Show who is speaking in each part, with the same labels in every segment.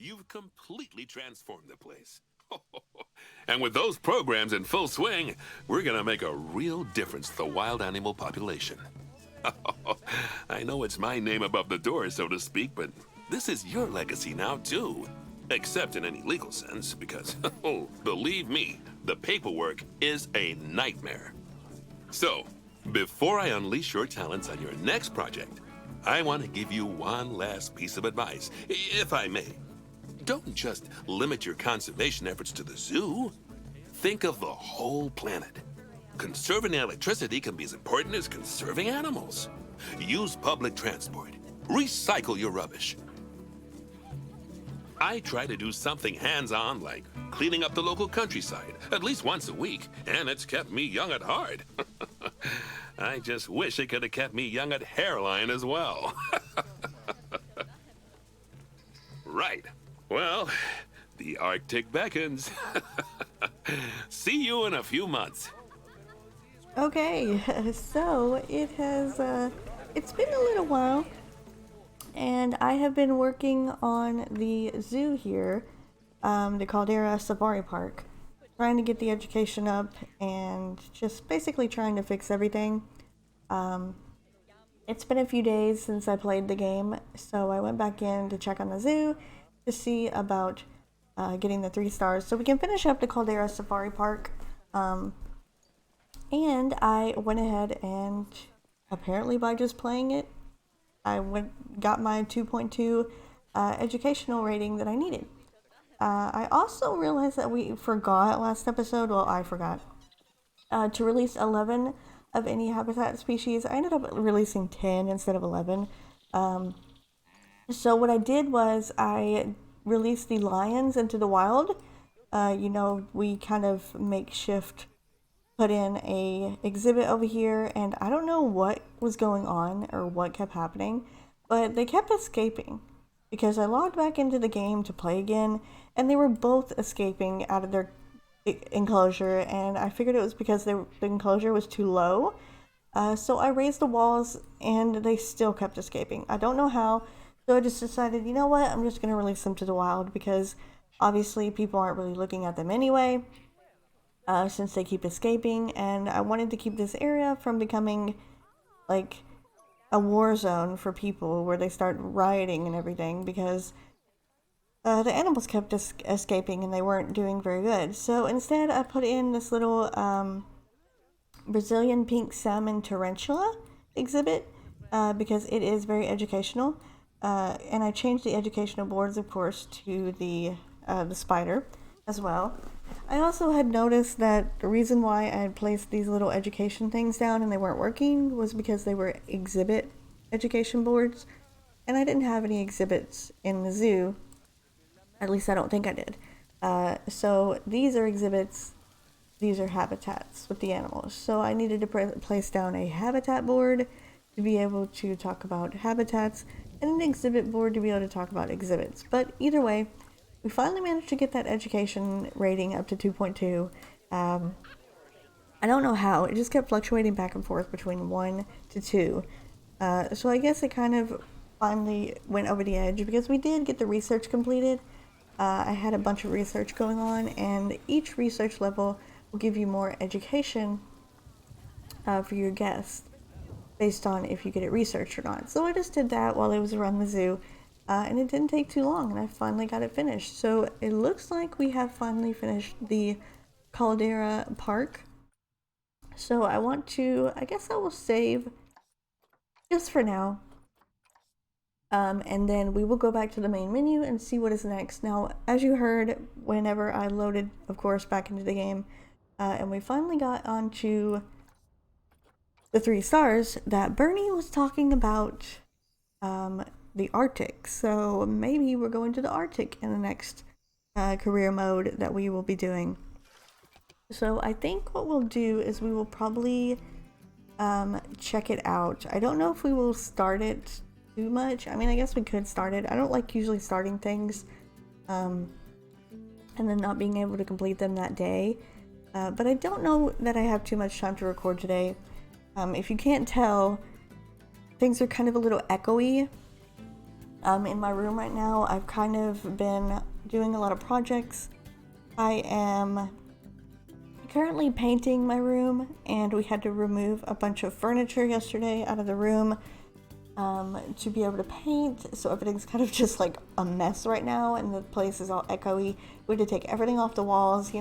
Speaker 1: You've completely transformed the place. And with those programs in full swing, we're gonna make a real difference to the wild animal population. I know it's my name above the door, so to speak, but this is your legacy now, too. Except in any legal sense, because, oh, believe me, the paperwork is a nightmare. So, before I unleash your talents on your next project, I want to give you one last piece of advice, if I may. Don't just limit your conservation efforts to the zoo. Think of the whole planet. Conserving electricity can be as important as conserving animals. Use public transport. Recycle your rubbish. I try to do something hands-on, like cleaning up the local countryside, at least once a week, and it's kept me young at heart. I just wish it could have kept me young at hairline as well. Right. Well, the Arctic beckons. See you in a few months.
Speaker 2: Okay, so it's been a little while, and I have been working on the zoo here, the Caldera Safari Park, trying to get the education up and just basically trying to fix everything. It's been a few days since I played the game, so I went back in to check on the zoo to see about getting the 3 stars so we can finish up the Caldera Safari Park. And I went ahead and apparently by just playing it, I got my 2.2 educational rating that I needed. I also realized that we forgot last episode, well, I forgot, to release 11 of any habitat species. I ended up releasing 10 instead of 11. So what I did was I released the lions into the wild. We kind of makeshift put in a exhibit over here, and I don't know what was going on or what kept happening, but they kept escaping because I logged back into the game to play again, and they were both escaping out of their enclosure, and I figured it was because the enclosure was too low. So I raised the walls, and they still kept escaping. I don't know how, so I just decided, you know what, I'm just going to release them to the wild because obviously people aren't really looking at them anyway. Since they keep escaping, and I wanted to keep this area from becoming like a war zone for people where they start rioting and everything because the animals kept escaping and they weren't doing very good. So instead I put in this little Brazilian pink salmon tarantula exhibit because it is very educational, and I changed the educational boards, of course, to the spider as well. I also had noticed that the reason why I had placed these little education things down and they weren't working was because they were exhibit education boards, and I didn't have any exhibits in the zoo. At least I don't think I did. So these are exhibits, these are habitats with the animals. So I needed to place down a habitat board to be able to talk about habitats and an exhibit board to be able to talk about exhibits. But either way, we finally managed to get that education rating up to 2.2. I don't know how. It just kept fluctuating back and forth between 1 to 2. So I guess it kind of finally went over the edge because we did get the research completed. I had a bunch of research going on, and each research level will give you more education for your guests based on if you get it researched or not. So I just did that while I was around the zoo. And it didn't take too long, and I finally got it finished. So it looks like we have finally finished the Caldera Park. So I guess I will save just for now. And then we will go back to the main menu and see what is next. Now, as you heard, whenever I loaded, of course, back into the game, and we finally got onto the 3 stars, that Bernie was talking about the Arctic. So maybe we're going to the Arctic in the next career mode that we will be doing. So I think what we'll do is we will probably check it out. I don't know if we will start it too much. I mean, I guess we could start it. I don't like usually starting things and then not being able to complete them that day. But I don't know that I have too much time to record today. If you can't tell, things are kind of a little echoey. In my room right now, I've kind of been doing a lot of projects. I am currently painting my room, and we had to remove a bunch of furniture yesterday out of the room to be able to paint, so everything's kind of just like a mess right now, and the place is all echoey. We had to take everything off the walls.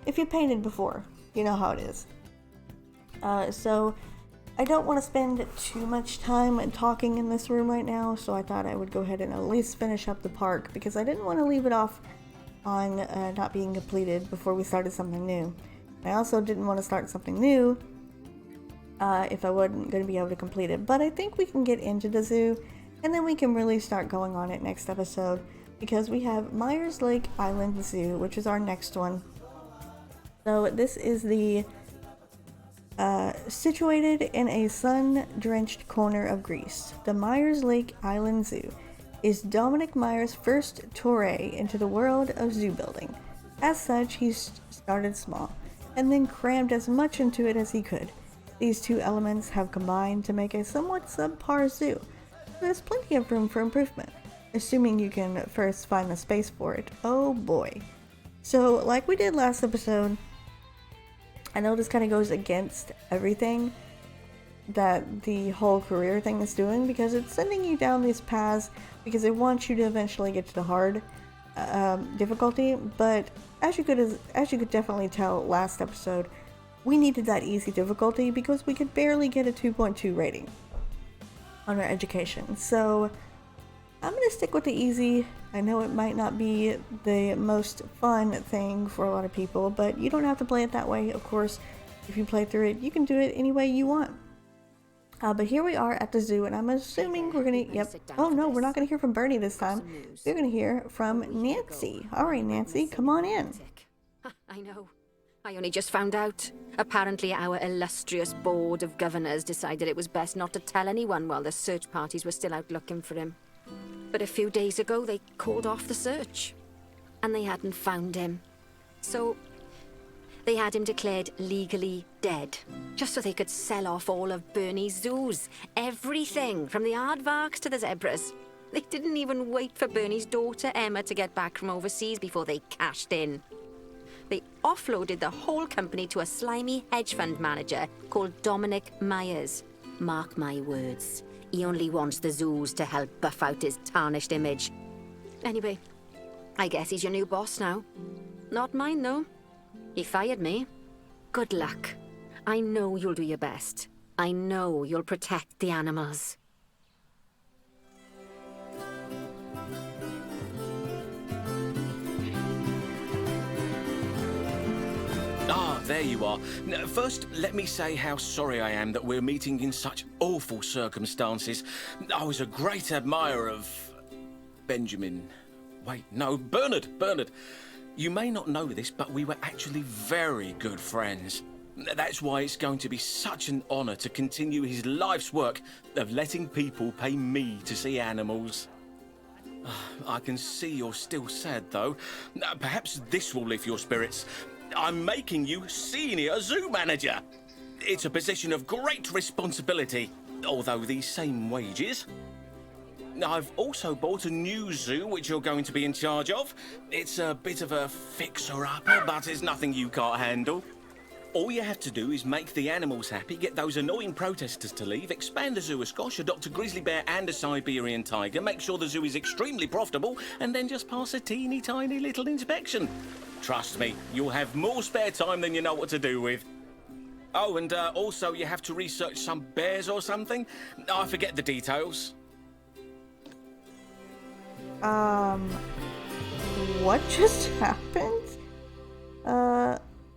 Speaker 2: If you painted before, you know how it is. So I don't want to spend too much time talking in this room right now, so I thought I would go ahead and at least finish up the park, because I didn't want to leave it off on not being completed before we started something new. I also didn't want to start something new if I wasn't going to be able to complete it. But I think we can get into the zoo, and then we can really start going on it next episode, because we have Myers Lake Island Zoo, which is our next one. So this is the situated in a sun-drenched corner of Greece. The Myers Lake Island Zoo is Dominic Myers' first foray into the world of zoo building. As such, he started small, and then crammed as much into it as he could. These two elements have combined to make a somewhat subpar zoo. There's plenty of room for improvement, assuming you can first find the space for it. Oh boy. So, like we did last episode, I know this kind of goes against everything that the whole career thing is doing, because it's sending you down these paths because it wants you to eventually get to the hard difficulty. But as you could definitely tell last episode, we needed that easy difficulty because we could barely get a 2.2 rating on our education. So I'm gonna stick with the easy. I know it might not be the most fun thing for a lot of people, but you don't have to play it that way. Of course, if you play through it, you can do it any way you want. But here we are at the zoo, and I'm assuming we're gonna, yep. Oh no, we're not gonna hear from Bernie this time. We're gonna hear from Nancy. All right, Nancy, come on in.
Speaker 3: I know. I only just found out. Apparently our illustrious board of governors decided it was best not to tell anyone while the search parties were still out looking for him. But a few days ago they called off the search, and they hadn't found him. So they had him declared legally dead, just so they could sell off all of Bernie's zoos. Everything, from the aardvarks to the zebras. They didn't even wait for Bernie's daughter Emma to get back from overseas before they cashed in. They offloaded the whole company to a slimy hedge fund manager called Dominic Myers. Mark my words, he only wants the zoos to help buff out his tarnished image. Anyway, I guess he's your new boss now. Not mine, though. He fired me. Good luck. I know you'll do your best. I know you'll protect the animals.
Speaker 4: Ah, there you are. First, let me say how sorry I am that we're meeting in such awful circumstances. I was a great admirer of Benjamin. Wait, no, Bernard. You may not know this, but we were actually very good friends. That's why it's going to be such an honor to continue his life's work of letting people pay me to see animals. I can see you're still sad, though. Perhaps this will lift your spirits. I'm making you senior zoo manager. It's a position of great responsibility, although the same wages. I've also bought a new zoo which you're going to be in charge of. It's a bit of a fixer-upper, but it's nothing you can't handle. All you have to do is make the animals happy, get those annoying protesters to leave, expand the zoo a skosh, adopt a grizzly bear and a Siberian tiger, make sure the zoo is extremely profitable, and then just pass a teeny tiny little inspection. Trust me, you'll have more spare time than you know what to do with. Oh, and also you have to research some bears or something. I forget the details.
Speaker 2: What just happened?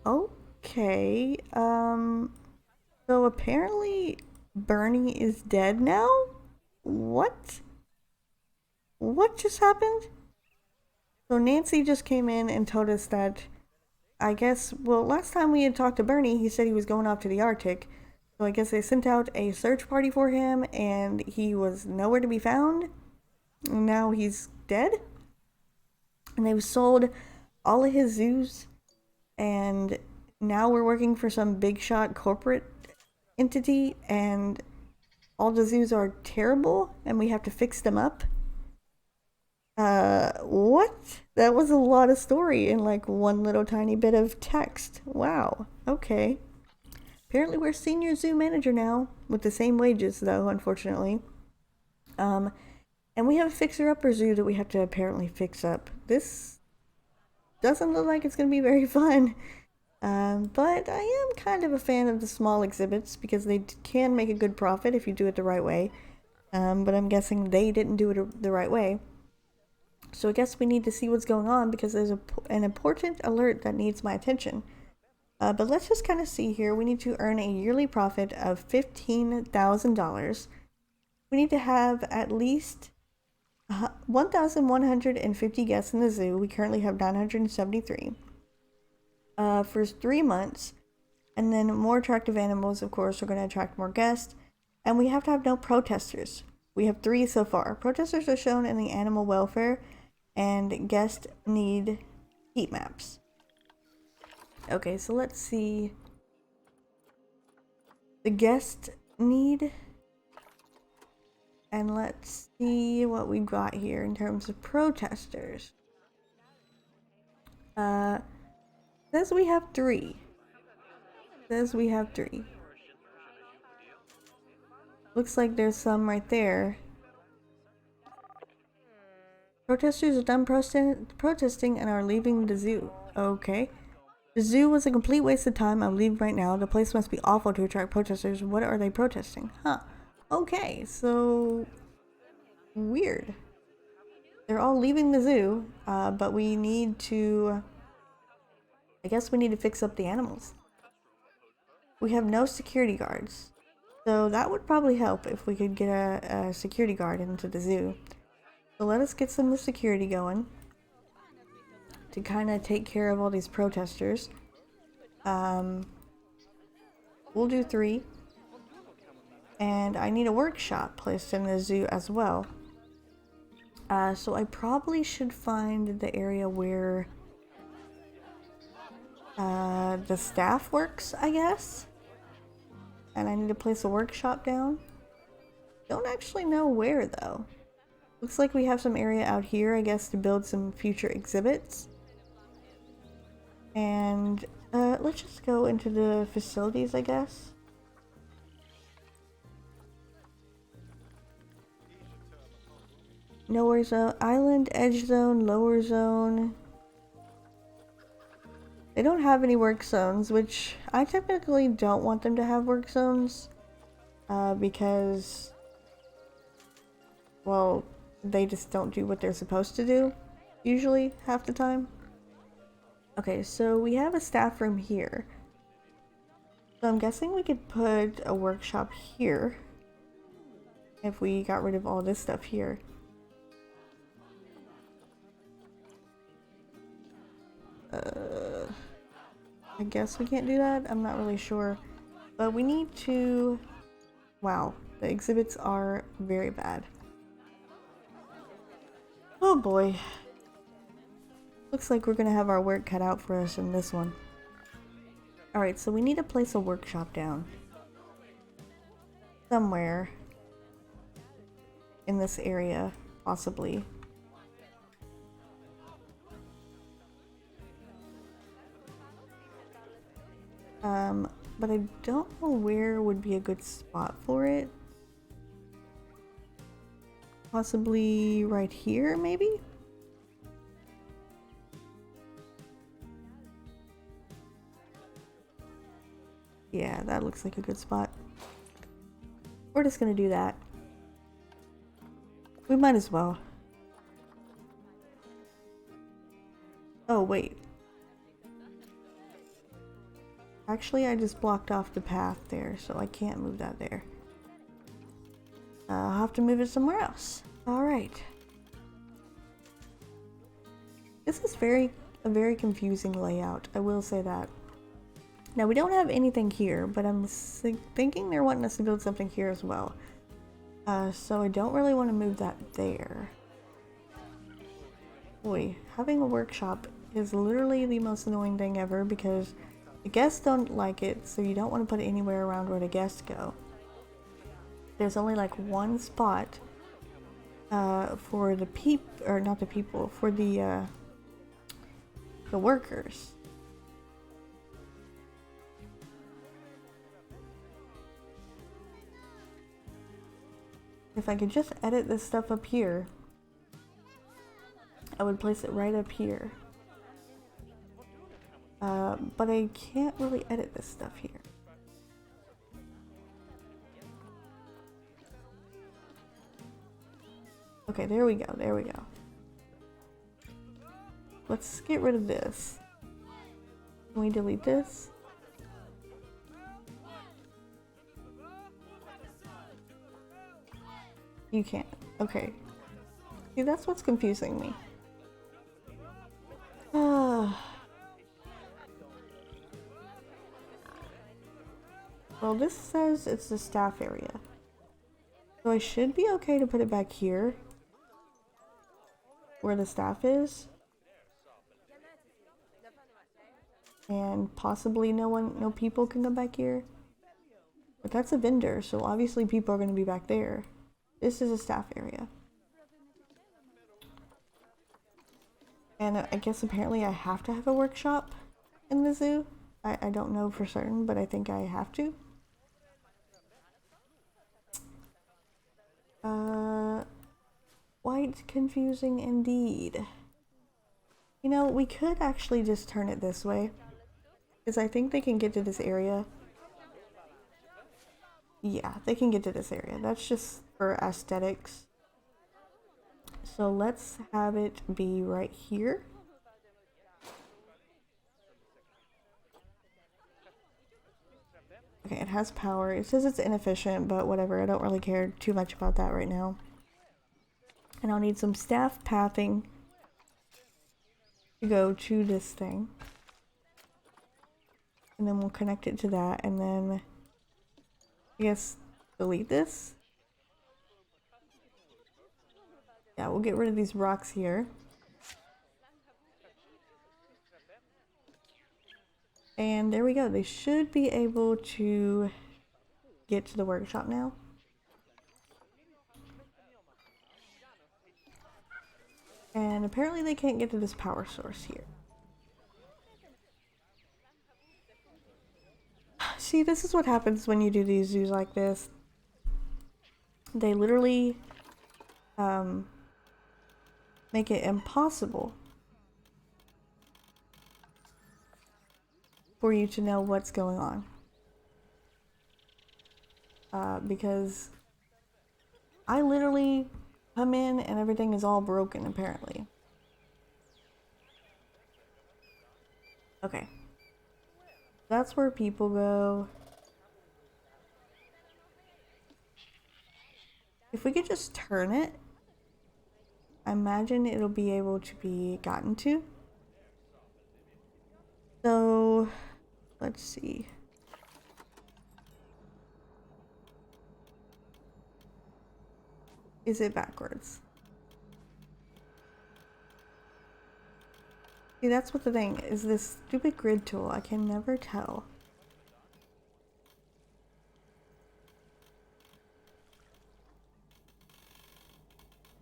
Speaker 2: Okay. So apparently Bernie is dead now? What? What just happened? So Nancy just came in and told us that, I guess, well, last time we had talked to Bernie, he said he was going off to the Arctic. So I guess they sent out a search party for him, and he was nowhere to be found. And now he's dead? And they've sold all of his zoos, and now we're working for some big shot corporate entity, and all the zoos are terrible, and we have to fix them up. What? That was a lot of story in like one little tiny bit of text. Wow. Okay. Apparently we're senior zoo manager now, with the same wages though, unfortunately. And we have a fixer-upper zoo that we have to apparently fix up. This doesn't look like it's gonna be very fun. But I am kind of a fan of the small exhibits because they can make a good profit if you do it the right way. But I'm guessing they didn't do it the right way. So I guess we need to see what's going on because there's an important alert that needs my attention. But let's just kind of see here. We need to earn a yearly profit of $15,000. We need to have at least 1,150 guests in the zoo. We currently have 973 for 3 months. And then more attractive animals, of course, are going to attract more guests. And we have to have no protesters. We have 3 so far. Protesters are shown in the animal welfare, and guests need heat maps. Okay, so let's see. The guest need. And let's see what we got here in terms of protesters. Says we have 3. Says we have 3. Looks like there's some right there. Protesters are done protesting and are leaving the zoo. Okay. The zoo was a complete waste of time. I'm leaving right now. The place must be awful to attract protesters. What are they protesting? Huh. Okay, so weird. They're all leaving the zoo, but we need to... I guess we need to fix up the animals. We have no security guards. So that would probably help if we could get a security guard into the zoo. So let us get some security going to kind of take care of all these protesters. We'll do 3. And I need a workshop placed in the zoo as well. So I probably should find the area where the staff works, I guess. And I need to place a workshop down. Don't actually know where though. Looks like we have some area out here, I guess, to build some future exhibits. And let's just go into the facilities, I guess. Nowhere zone, island, edge zone, lower zone. They don't have any work zones, which I typically don't want them to have work zones. Because, well, they just don't do what they're supposed to do, usually, half the time. Okay, so we have a staff room here. So I'm guessing we could put a workshop here. If we got rid of all this stuff here. I guess we can't do that. I'm not really sure. But we need to... Wow, the exhibits are very bad. Oh boy. Looks like we're gonna have our work cut out for us in this one. Alright, so we need to place a workshop down. Somewhere. In this area, possibly. But I don't know where would be a good spot for it. Possibly right here, maybe? Yeah, that looks like a good spot. We're just gonna do that. We might as well. Oh, wait. Actually, I just blocked off the path there, so I can't move that there. I'll have to move it somewhere else. Alright. This is a very confusing layout, I will say that. Now, we don't have anything here, but I'm thinking they're wanting us to build something here as well. So I don't really want to move that there. Boy, having a workshop is literally the most annoying thing ever because the guests don't like it, so you don't want to put it anywhere around where the guests go. There's only like one spot for the or not the people, for the workers. If I could just edit this stuff up here, I would place it right up here. But I can't really edit this stuff here. Okay, there we go, there we go. Let's get rid of this. Can we delete this? You can't. Okay. See, that's what's confusing me. Well, this says it's the staff area. So I should be okay to put it back here, where the staff is. And possibly no people can come back here. But that's a vendor, so obviously people are going to be back there. This is a staff area. And I guess apparently I have to have a workshop in the zoo. I don't know for certain, but I think I have to. Quite confusing indeed. You know, we could actually just turn it this way, because I think they can get to this area. Yeah, they can get to this area. That's just for aesthetics. So let's have it be right here. Okay, it has power. It says it's inefficient, but whatever. I don't really care too much about that right now. And I'll need some staff pathing to go to this thing. And then we'll connect it to that, and then I guess delete this. Yeah, we'll get rid of these rocks here. And there we go. They should be able to get to the workshop now. And apparently they can't get to this power source here. See, this is what happens when you do these zoos like this. They literally make it impossible for you to know what's going on. Because I literally come in and everything is all broken, apparently. Okay. That's where people go. If we could just turn it, I imagine it'll be able to be gotten to. So, let's see. Is it backwards? See, that's what the thing is, this stupid grid tool. I can never tell.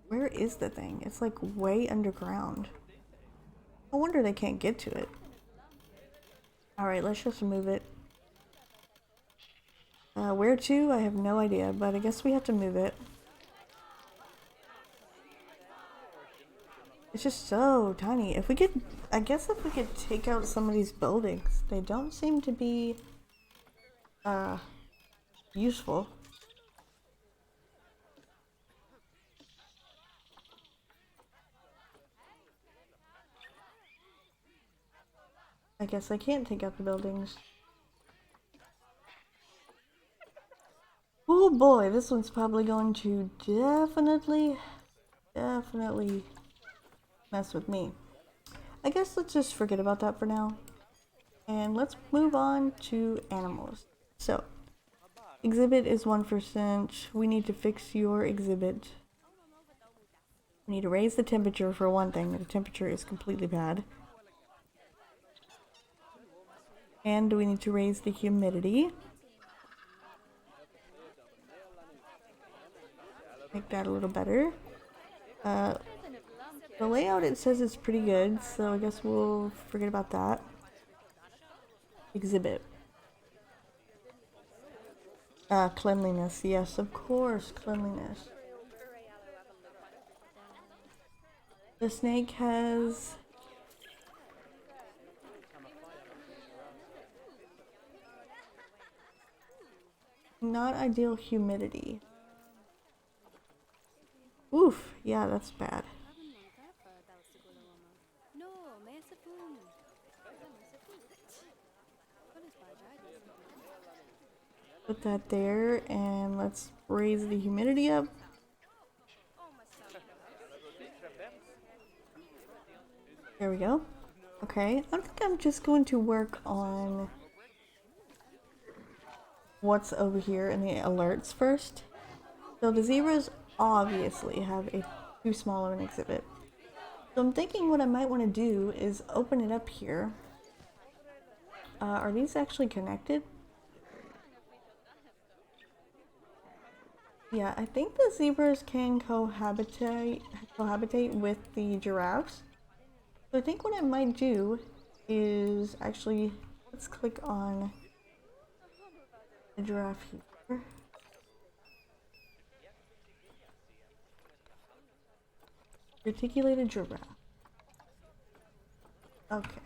Speaker 2: Where is the thing? It's like way underground. No wonder they can't get to it. Alright, let's just move it. Where to? I have no idea, but I guess we have to move it. It's just so tiny. If we could, I guess if we could take out some of these buildings, they don't seem to be useful. I guess I can't take out the buildings. Oh boy, this one's probably going to definitely mess with me. I guess let's just forget about that for now. And let's move on to animals. So, exhibit is 1%. We need to fix your exhibit. We need to raise the temperature for one thing. The temperature is completely bad. And we need to raise the humidity. Make that a little better. The layout, it says it's pretty good, so I guess we'll forget about that. Exhibit. Cleanliness. Yes, of course, cleanliness. The snake has... not ideal humidity. Oof, yeah, that's bad. Put that there, and let's raise the humidity up. There we go. Okay, I think I'm just going to work on what's over here in the alerts first. So the zebras obviously have a too small of an exhibit. So I'm thinking what I might want to do is open it up here. Are these actually connected? Yeah, I think the zebras can cohabitate with the giraffes. So I think what I might do is actually, let's click on the giraffe here. Reticulated giraffe. Okay.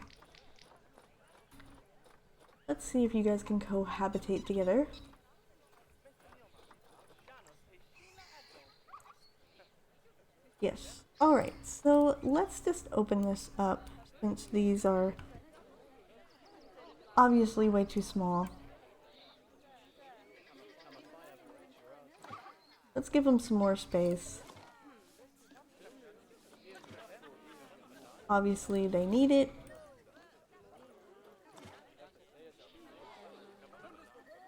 Speaker 2: Let's see if you guys can cohabitate together. Yes. Alright, so let's just open this up since these are obviously way too small. Let's give them some more space. Obviously they need it.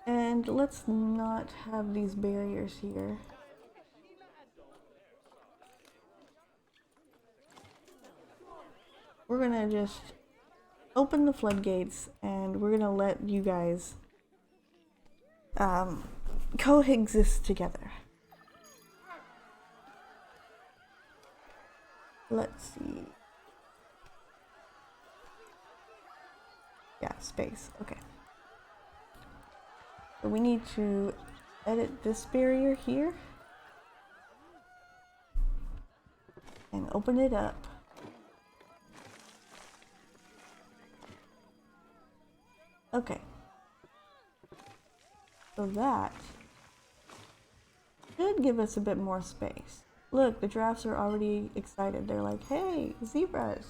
Speaker 2: And let's not have these barriers here. We're gonna just open the floodgates and we're gonna let you guys coexist together. Let's see. Yeah, space. Okay. So we need to edit this barrier here and open it up. Okay. So that should give us a bit more space. Look, the giraffes are already excited. They're like, hey, zebras.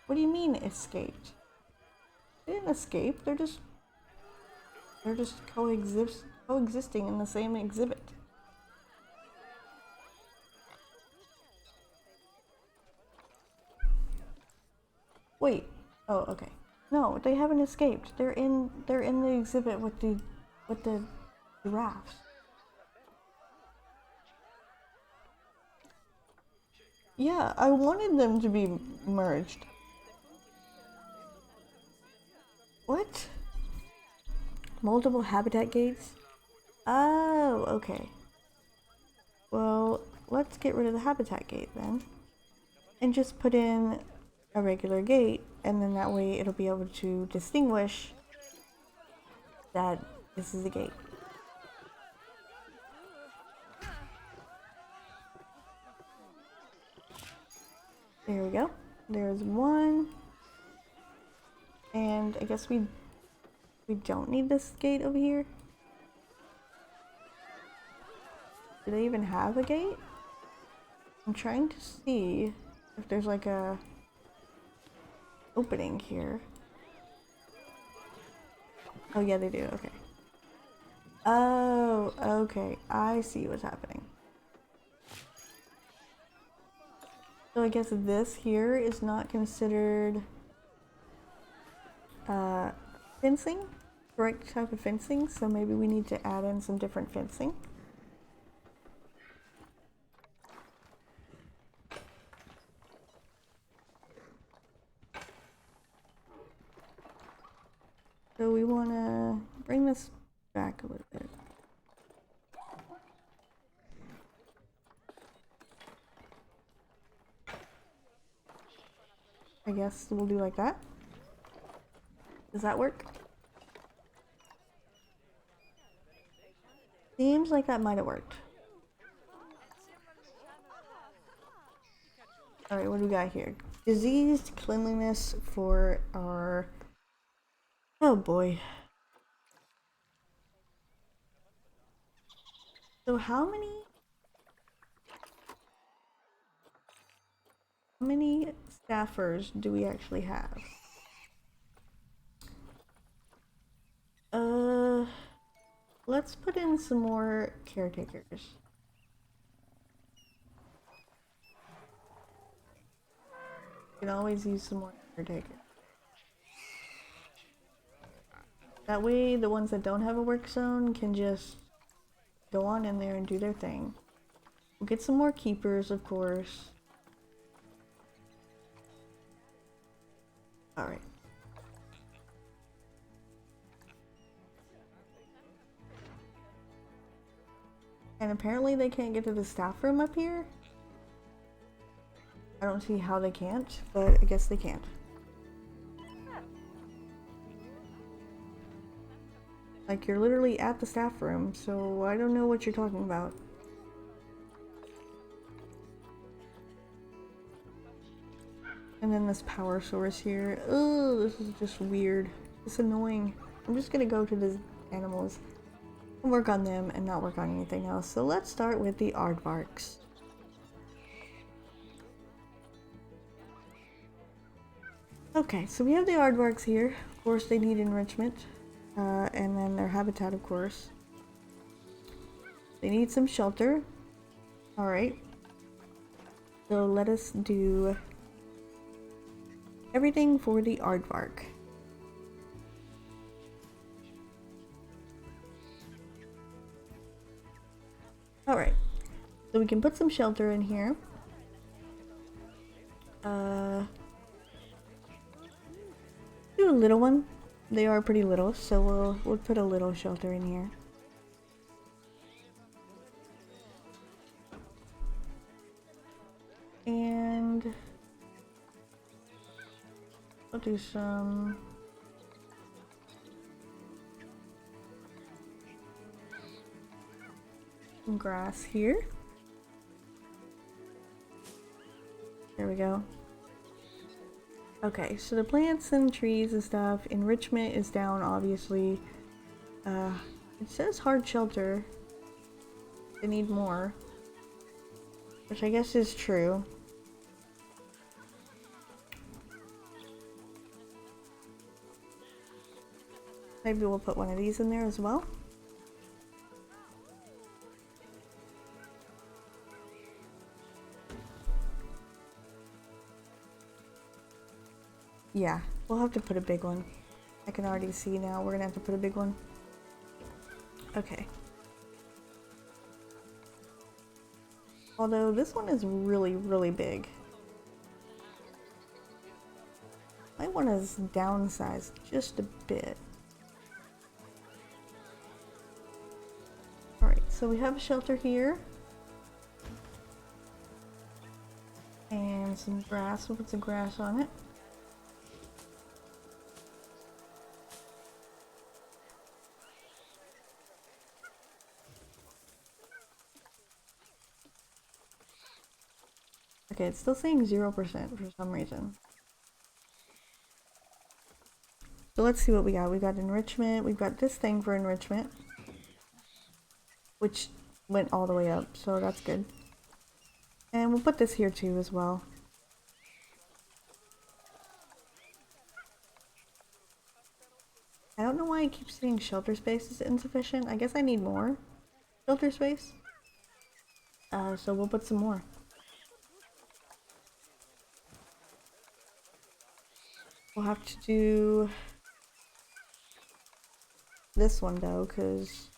Speaker 2: What do you mean escaped? They didn't escape. They're just coexisting in the same exhibit. Wait. Oh, okay. No, they haven't escaped. They're in the exhibit with the giraffes. Yeah, I wanted them to be merged. What? Multiple habitat gates? Oh, okay. Well, let's get rid of the habitat gate then. And just put in a regular gate, and then that way it'll be able to distinguish that this is a gate. There we go. There's one. And I guess we don't need this gate over here. Do they even have a gate? I'm trying to see if there's like a opening here. Oh yeah, they do. Okay. Oh, okay. I see what's happening. So I guess this here is not considered fencing, correct type of fencing, so maybe we need to add in some different fencing. So we want to bring this back a little bit. I guess we'll do like that. Does that work? Seems like that might have worked. Alright, what do we got here? Diseased cleanliness for our... Oh boy. So how many staffers do we actually have? Let's put in some more caretakers. You can always use some more caretakers. That way the ones that don't have a work zone can just go on in there and do their thing. We'll get some more keepers, of course. Alright. And apparently they can't get to the staff room up here. I don't see how they can't, but I guess they can't. Like, you're literally at the staff room, so I don't know what you're talking about. And then this power source here. Oh, this is just weird. It's annoying. I'm just gonna go to the animals and work on them and not work on anything else. So let's start with the aardvarks. Okay, so we have the aardvarks here. Of course, they need enrichment. And then their habitat, of course. They need some shelter. Alright. So let us do everything for the aardvark. Alright. So we can put some shelter in here. Do a little one. They are pretty little, so we'll put a little shelter in here. And I'll do some grass here. There we go. Okay, so the plants and trees and stuff, enrichment is down, obviously. It says hard shelter. They need more. Which I guess is true. Maybe we'll put one of these in there as well. Yeah, we'll have to put a big one. I can already see now we're gonna have to put a big one. Okay. Although this one is really, really big. I want to downsize just a bit. Alright, so we have a shelter here. And some grass. We'll put some grass on it. Okay, it's still saying 0% for some reason. So let's see what we got. We got enrichment. We've got this thing for enrichment, which went all the way up, so that's good. And we'll put this here too as well. I don't know why I keep saying shelter space is insufficient. I guess I need more shelter space. So we'll put some more. We'll have to do this one though, because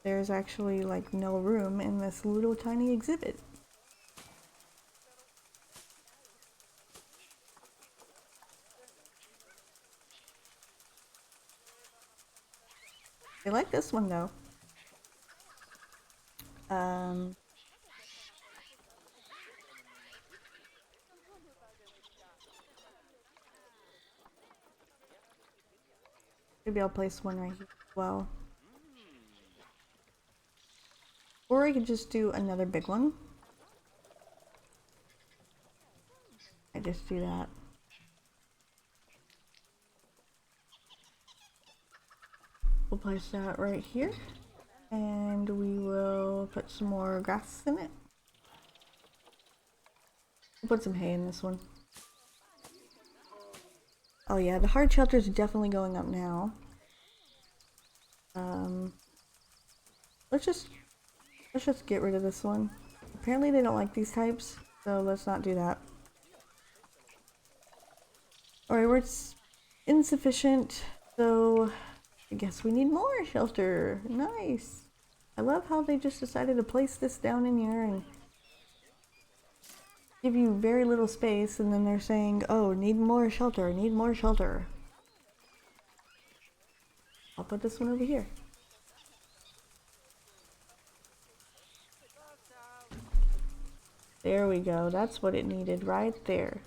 Speaker 2: there's actually like no room in this little tiny exhibit. I like this one though. Um, maybe I'll place one right here as well. Or I could just do another big one. I just do that. We'll place that right here. And we will put some more grass in it. We'll put some hay in this one. Oh yeah, the hard shelter is definitely going up now. Let's just get rid of this one. Apparently they don't like these types, so let's not do that. Alright, we're insufficient, so I guess we need more shelter. Nice. I love how they just decided to place this down in here and give you very little space, and then they're saying, oh, need more shelter, need more shelter. I'll put this one over here. There we go. That's what it needed right there.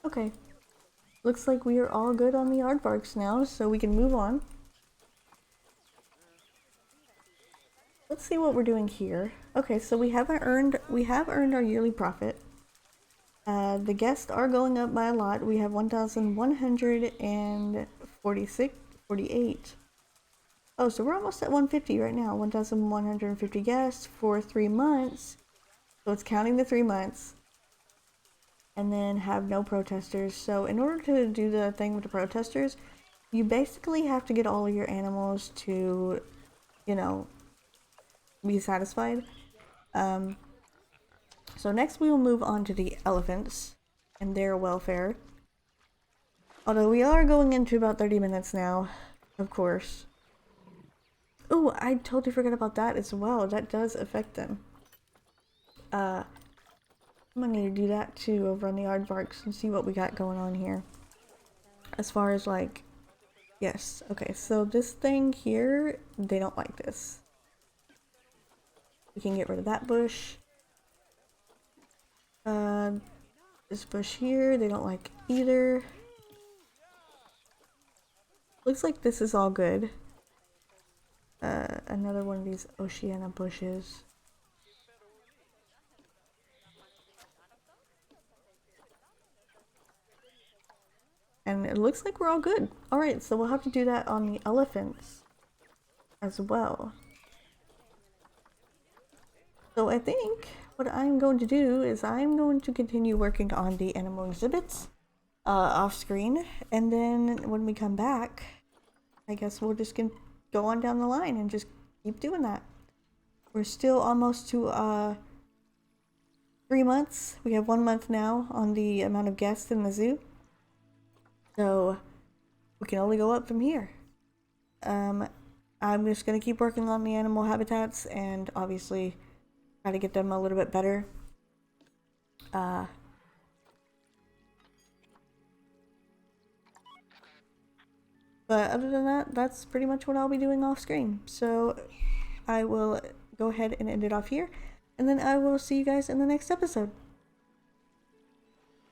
Speaker 2: Okay. Looks like we are all good on the aardvarks now, so we can move on. Let's see what we're doing here. Okay, so we have earned our yearly profit. The guests are going up by a lot. We have 1,148. Oh, so we're almost at 150 right now. 1,150 guests for 3 months. So it's counting the 3 months. And then have no protesters. So in order to do the thing with the protesters, you basically have to get all of your animals to, you know, be satisfied. So next we will move on to the elephants and their welfare. Although we are going into about 30 minutes now, of course. Oh, I totally forgot about that as well. That does affect them. I'm gonna need to do that too over on the aardvarks and see what we got going on here. As far as like, yes, okay, so this thing here, they don't like this. We can get rid of that bush. This bush here, they don't like either. Looks like this is all good. Another one of these Oceana bushes. And it looks like we're all good. Alright, so we'll have to do that on the elephants as well. So I think what I'm going to do is I'm going to continue working on the animal exhibits off screen. And then when we come back, I guess we'll just go on down the line and just keep doing that. We're still almost to 3 months. We have 1 month now on the amount of guests in the zoo. So we can only go up from here. I'm just going to keep working on the animal habitats and obviously try to get them a little bit better. But other than that, that's pretty much what I'll be doing off screen. So I will go ahead and end it off here. And then I will see you guys in the next episode.